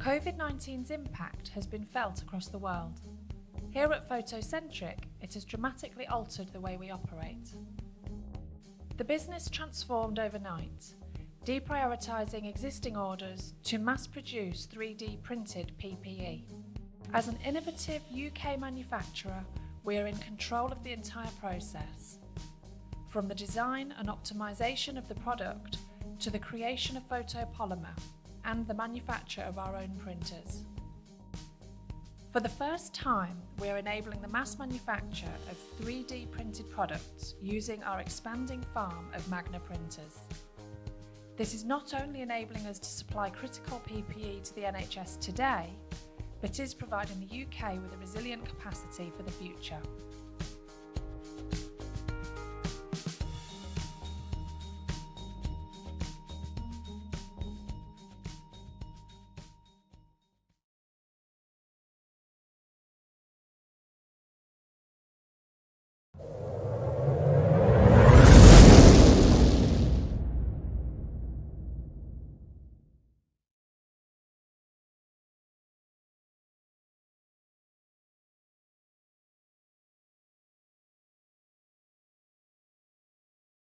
COVID-19's impact has been felt across the world. Here at Photocentric, it has dramatically altered the way we operate. The business transformed overnight, deprioritising existing orders to mass-produce 3D printed PPE. As an innovative UK manufacturer, we are in control of the entire process, from the design and optimisation of the product to the creation of photopolymer and the manufacture of our own printers. For the first time, we are enabling the mass manufacture of 3D printed products using our expanding farm of Magna printers. This is not only enabling us to supply critical PPE to the NHS today, but is providing the UK with a resilient capacity for the future.